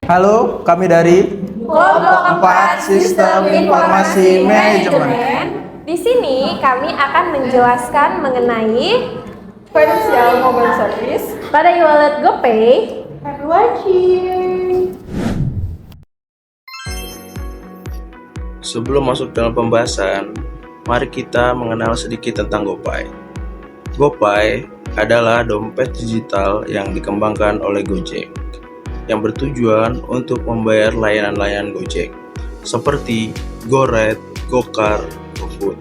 Halo, kami dari Kelompok 4 Sistem Informasi Manajemen. Di sini kami akan menjelaskan mengenai Financial Mobile Service pada e-wallet GoPay. and watching. Sebelum masuk dalam pembahasan, mari kita mengenal sedikit tentang GoPay. GoPay adalah dompet digital yang dikembangkan oleh Gojek, yang bertujuan untuk membayar layanan-layanan Gojek, seperti GoRide, GoCar, GoFood.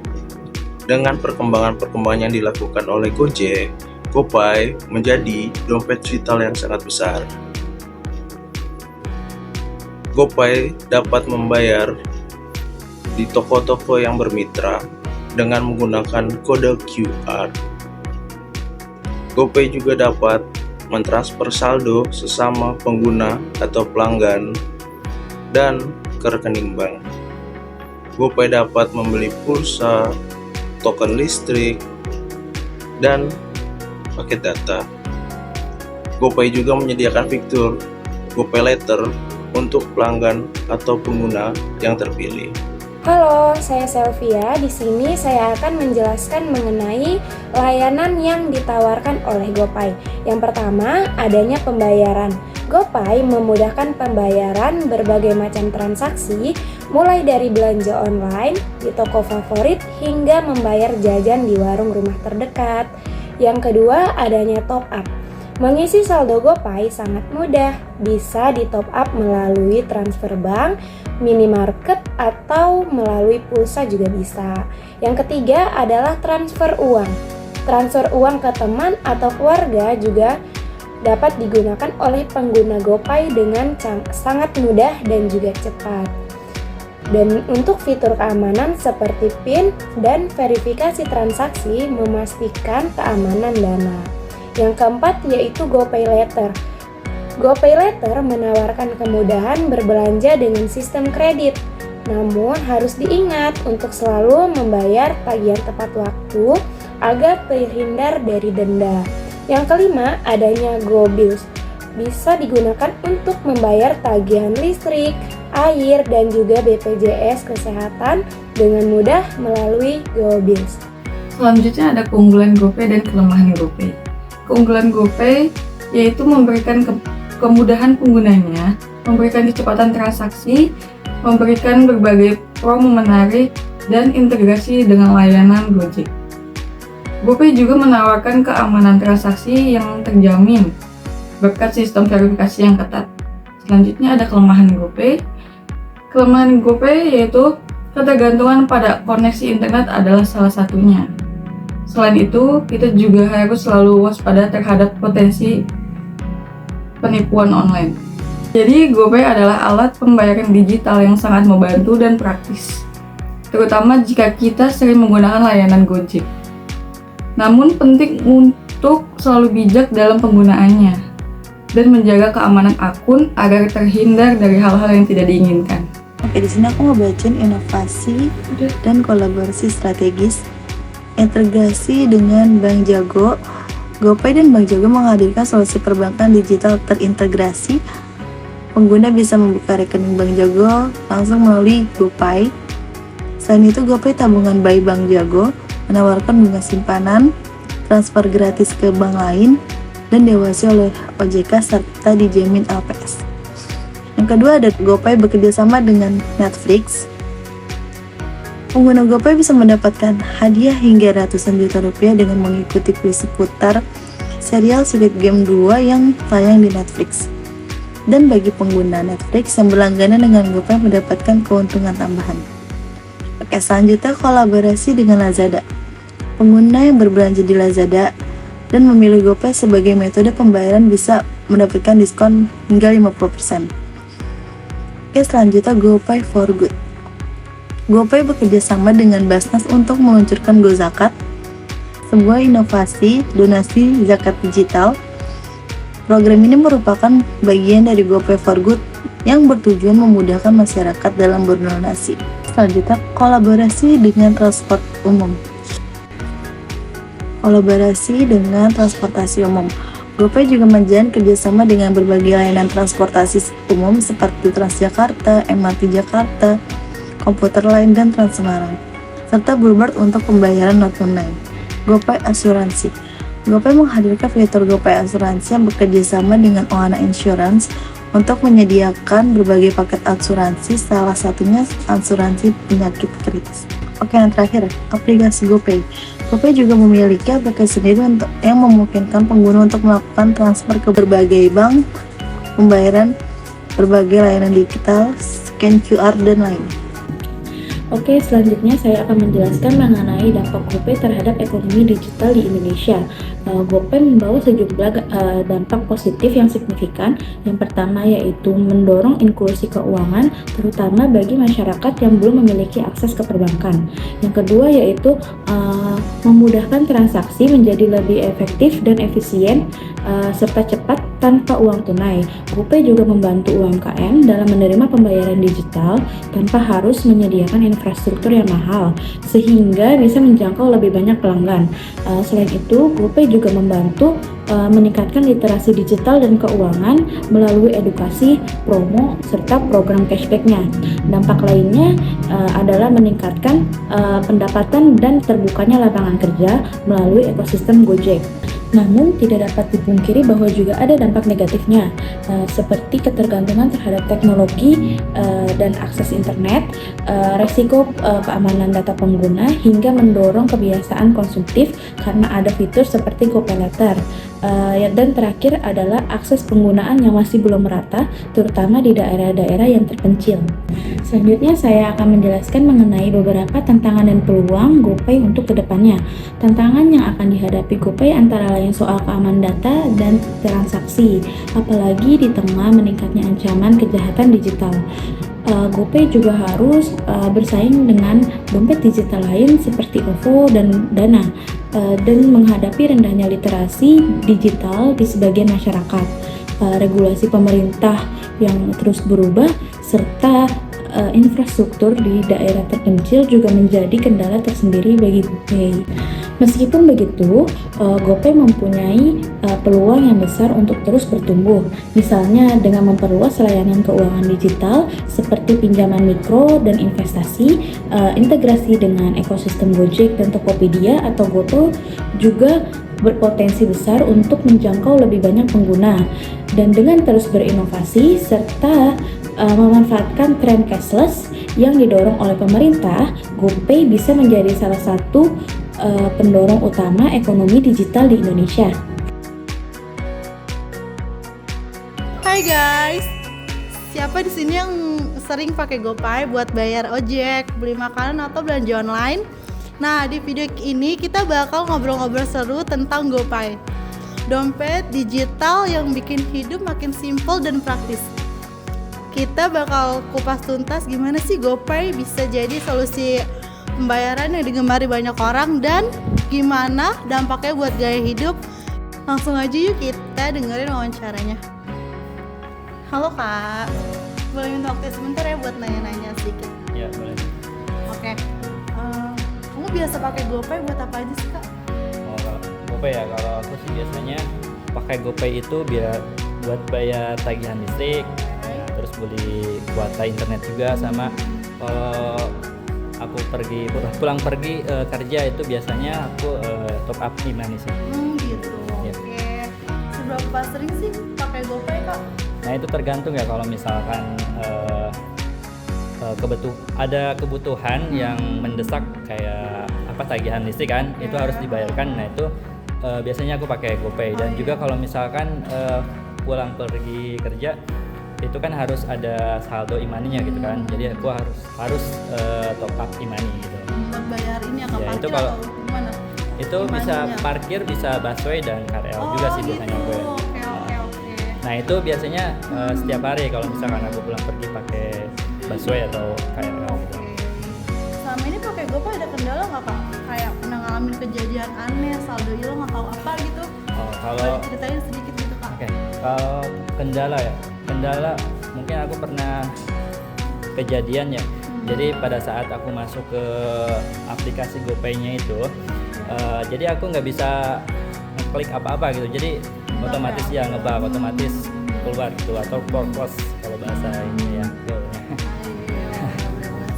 Dengan perkembangan yang dilakukan oleh Gojek, GoPay menjadi dompet digital yang sangat besar. GoPay dapat membayar di toko-toko yang bermitra dengan menggunakan kode QR. GoPay juga dapat mentransfer saldo sesama pengguna atau pelanggan dan ke rekening bank. GoPay dapat membeli pulsa, token listrik, dan paket data. GoPay juga menyediakan fitur GoPay Later untuk pelanggan atau pengguna yang terpilih. Halo, saya Selvia. Di sini saya akan menjelaskan mengenai layanan yang ditawarkan oleh GoPay. Yang pertama, adanya pembayaran. GoPay memudahkan pembayaran berbagai macam transaksi, mulai dari belanja online, di toko favorit, hingga membayar jajan di warung rumah terdekat. Yang kedua, adanya top up. Mengisi saldo GoPay sangat mudah, bisa di top up melalui transfer bank, minimarket, atau melalui pulsa juga bisa. Yang ketiga adalah transfer uang. Transfer uang ke teman atau keluarga juga dapat digunakan oleh pengguna GoPay dengan sangat mudah dan juga cepat. Dan untuk fitur keamanan seperti PIN dan verifikasi transaksi memastikan keamanan dana. Yang keempat yaitu GoPay Later. GoPay Later menawarkan kemudahan berbelanja dengan sistem kredit. Namun harus diingat untuk selalu membayar tagihan tepat waktu agar terhindar dari denda. Yang kelima adanya GoBills. Bisa digunakan untuk membayar tagihan listrik, air, dan juga BPJS Kesehatan dengan mudah melalui GoBills. Selanjutnya ada keunggulan GoPay dan kelemahan GoPay. Keunggulan GoPay yaitu memberikan kemudahan penggunanya, memberikan kecepatan transaksi, memberikan berbagai promo menarik, dan integrasi dengan layanan Gojek. GoPay juga menawarkan keamanan transaksi yang terjamin berkat sistem verifikasi yang ketat. Selanjutnya ada kelemahan GoPay. Kelemahan GoPay yaitu ketergantungan pada koneksi internet adalah salah satunya. Selain itu, kita juga harus selalu waspada terhadap potensi penipuan online. Jadi, GoPay adalah alat pembayaran digital yang sangat membantu dan praktis, terutama jika kita sering menggunakan layanan Gojek. Namun, penting untuk selalu bijak dalam penggunaannya dan menjaga keamanan akun agar terhindar dari hal-hal yang tidak diinginkan. Oke, di sini aku mau bacain inovasi dan kolaborasi strategis. Integrasi dengan Bank Jago. GoPay dan Bank Jago menghadirkan solusi perbankan digital terintegrasi. Pengguna bisa membuka rekening Bank Jago langsung melalui GoPay. Selain itu, GoPay tabungan by Bank Jago menawarkan bunga simpanan, transfer gratis ke bank lain, dan diawasi oleh OJK serta dijamin LPS. Yang kedua ada GoPay bekerjasama dengan Netflix. Pengguna GoPay bisa mendapatkan hadiah hingga ratusan juta rupiah dengan mengikuti kuis seputar serial Squid Game 2 yang tayang di Netflix. Dan bagi pengguna Netflix yang berlangganan dengan GoPay mendapatkan keuntungan tambahan. Oke, selanjutnya kolaborasi dengan Lazada. Pengguna yang berbelanja di Lazada dan memilih GoPay sebagai metode pembayaran bisa mendapatkan diskon hingga 50%. Oke, selanjutnya GoPay for Good. GoPay bekerja sama dengan Basnas untuk meluncurkan GoZakat, sebuah inovasi donasi zakat digital. Program ini merupakan bagian dari GoPay for Good yang bertujuan memudahkan masyarakat dalam berdonasi. Selanjutnya, kolaborasi dengan transport umum. Kolaborasi dengan transportasi umum. GoPay juga menjalin kerjasama dengan berbagai layanan transportasi umum seperti Transjakarta, MRT Jakarta, komuter lain, dan Trans Semarang, serta Bluebird untuk pembayaran non-tunai. GoPay Asuransi. GoPay menghadirkan fitur GoPay Asuransi yang bekerja sama dengan Ohana Insurance untuk menyediakan berbagai paket asuransi, salah satunya asuransi penyakit kritis. Oke, yang terakhir, aplikasi GoPay. GoPay juga memiliki aplikasi sendiri yang memungkinkan pengguna untuk melakukan transfer ke berbagai bank, pembayaran, berbagai layanan digital, scan QR, dan lainnya. Oke, selanjutnya saya akan menjelaskan mengenai dampak GoPay terhadap ekonomi digital di Indonesia. GoPay membawa sejumlah dampak positif yang signifikan. Yang pertama yaitu mendorong inklusi keuangan, terutama bagi masyarakat yang belum memiliki akses ke perbankan. Yang kedua yaitu memudahkan transaksi menjadi lebih efektif dan efisien, serta cepat tanpa uang tunai. GoPay juga membantu UMKM dalam menerima pembayaran digital tanpa harus menyediakan infrastruktur yang mahal, sehingga bisa menjangkau lebih banyak pelanggan. Selain itu, GoPay juga membantu meningkatkan literasi digital dan keuangan melalui edukasi, promo, serta program cashback-nya. Dampak lainnya adalah meningkatkan pendapatan dan terbukanya lapangan kerja melalui ekosistem Gojek. Namun tidak dapat dipungkiri bahwa juga ada dampak negatifnya, seperti ketergantungan terhadap teknologi dan akses internet, resiko keamanan data pengguna, hingga mendorong kebiasaan konsumtif karena ada fitur seperti GoPayLater. Dan terakhir adalah akses penggunaan yang masih belum merata, terutama di daerah-daerah yang terpencil. Selanjutnya saya akan menjelaskan mengenai beberapa tantangan dan peluang GoPay untuk kedepannya. Tantangan yang akan dihadapi GoPay antara lain soal keamanan data dan transaksi, apalagi di tengah meningkatnya ancaman kejahatan digital. GoPay juga harus bersaing dengan dompet digital lain seperti OVO dan Dana, dan menghadapi rendahnya literasi digital di sebagian masyarakat. Regulasi pemerintah yang terus berubah serta infrastruktur di daerah terpencil juga menjadi kendala tersendiri bagi GoPay. Meskipun begitu, GoPay mempunyai peluang yang besar untuk terus bertumbuh, misalnya dengan memperluas layanan keuangan digital seperti pinjaman mikro dan investasi, integrasi dengan ekosistem Gojek dan Tokopedia atau GoTo juga berpotensi besar untuk menjangkau lebih banyak pengguna. Dan dengan terus berinovasi serta memanfaatkan tren cashless yang didorong oleh pemerintah, GoPay bisa menjadi salah satu pendorong utama ekonomi digital di Indonesia. Hai guys, siapa di sini yang sering pakai GoPay buat bayar ojek, beli makanan atau belanja online? Nah, di video ini kita bakal ngobrol-ngobrol seru tentang GoPay, dompet digital yang bikin hidup makin simpel dan praktis. Kita bakal kupas tuntas gimana sih GoPay bisa jadi solusi pembayaran yang digemari banyak orang dan gimana dampaknya buat gaya hidup. Langsung aja yuk kita dengerin wawancaranya. Halo Kak, boleh minta waktu sebentar ya buat nanya-nanya sedikit? Ya, boleh. Oke, kamu biasa pakai GoPay buat apa aja sih Kak? Oh, kalau GoPay ya, kalau aku sih biasanya pakai GoPay itu biar buat bayar tagihan listrik, terus beli kuota internet juga, sama kalau aku pulang pergi kerja itu biasanya aku top up e-money sih. Gitu. Ya. Oke. Seberapa sering sih pakai GoPay Kak? Nah itu tergantung ya, kalau misalkan ada kebutuhan yang mendesak kayak tagihan listrik kan, itu harus dibayarkan. Nah itu biasanya aku pakai GoPay. Dan juga kalau misalkan pulang pergi kerja itu kan harus ada saldo e-money-nya gitu kan, jadi aku harus top up e-money gitu. Buat bayar ini ya, Ya, parkir itu kalau- atau gimana? Itu bisa parkir, bisa busway dan KRL juga sih biasanya aku ya. Oke. Nah itu biasanya setiap hari kalau misalkan aku pulang pergi pakai busway atau KRL gitu. Selama ini pakai GoPay ada kendala nggak Kak? Kayak pernah ngalamin kejadian aneh, saldo hilang atau apa gitu? Oh, Boleh kalau ceritain sedikit gitu Kak? Oke, kalau kendala mungkin aku pernah kejadian ya. Jadi pada saat aku masuk ke aplikasi GoPay-nya itu, jadi aku nggak bisa ngeklik apa-apa gitu. Jadi otomatis ya ngebak, otomatis keluar gitu, atau purpose kalau bahasa ini ya.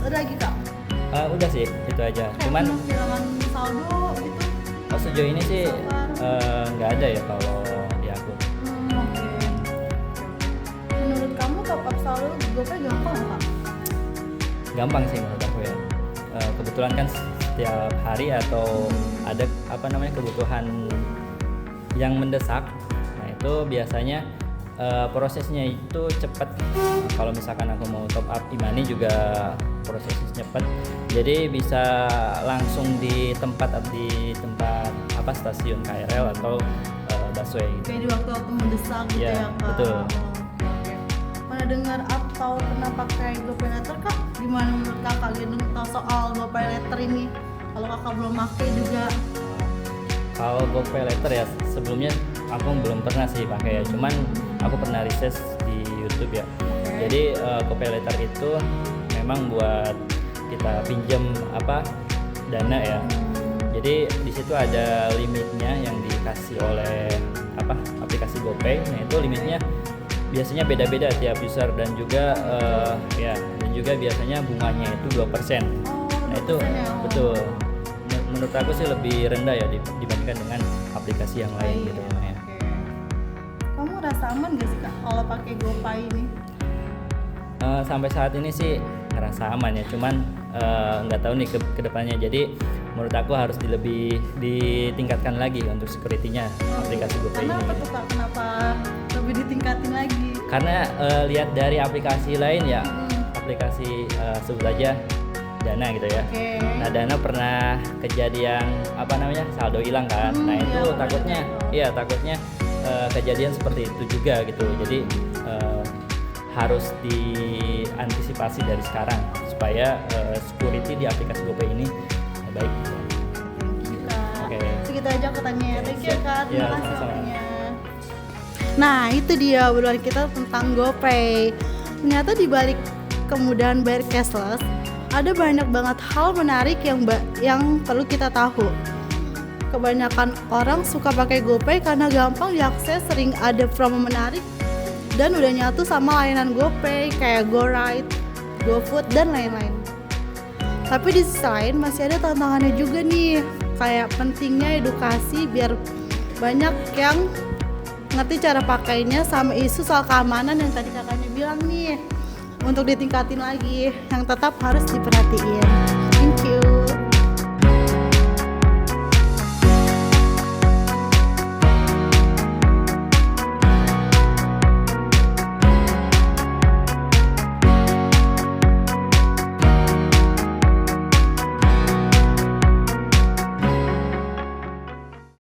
Ada lagi kak? Udah sih itu aja. Cuman Hilangan saldo gitu. sejauh ini sih nggak ada ya kalau di aku. Oke. Menurut kamu top up saldo GoPay gampang nggak kak? Gampang sih menurut aku ya. Kebetulan kan setiap hari atau ada kebutuhan yang mendesak, nah itu biasanya prosesnya itu cepat. Kalau misalkan aku mau top up e-money juga prosesnya cepat, jadi bisa langsung di tempat stasiun KRL atau busway gitu. Kayak di waktu-waktu mendesak gitu Iya, ya kak? betul. Oke. Pernah dengar atau pernah pakai GoPay Later kak? Gimana menurut kakak gitu tahu soal GoPay Later ini? Kalau kakak belum pakai juga. Kalau GoPay Later ya sebelumnya aku belum pernah sih pakai ya, cuman aku pernah research di YouTube ya. Jadi GoPay Later itu memang buat kita pinjam dana ya. Jadi di situ ada limitnya yang dikasih oleh aplikasi GoPay. Nah itu limitnya biasanya beda-beda tiap user dan juga dan juga biasanya bunganya itu 2%. Nah itu betul. Menurut aku sih lebih rendah ya dibandingkan dengan aplikasi yang lain gitu ya. Oke. Kamu rasa aman gak sih kak kalau pakai GoPay ini? Sampai saat ini sih ngerasa aman ya, cuman nggak tahu nih ke depannya. Jadi menurut aku harus lebih ditingkatkan lagi untuk security-nya aplikasi GoPay ini. Kenapa tuh kak? Kenapa lebih ditingkatin lagi? Karena lihat dari aplikasi lain ya, aplikasi sebut aja Dana gitu ya. Oke. Nah Dana pernah kejadian saldo hilang kan. Nah itu takutnya kejadian seperti itu juga gitu. Jadi harus diantisipasi dari sekarang supaya security di aplikasi GoPay ini baik. Thank you kak. Oke. Segitu aja aku tanya. Thank you Siap. kak. Ya, Terima kasih sama-sama. waktunya. Nah itu dia obrolan kita tentang GoPay. Ternyata di balik kemudahan bayar cashless ada banyak banget hal menarik yang perlu kita tahu. Kebanyakan orang suka pakai GoPay karena gampang diakses, sering ada promo menarik, dan udah nyatu sama layanan GoPay kayak GoRide, GoFood, dan lain-lain. Tapi di sisi lain masih ada tantangannya juga nih, kayak pentingnya edukasi biar banyak yang ngerti cara pakainya, sama isu soal keamanan yang tadi kakaknya bilang nih, untuk ditingkatin lagi, yang tetap harus diperhatiin.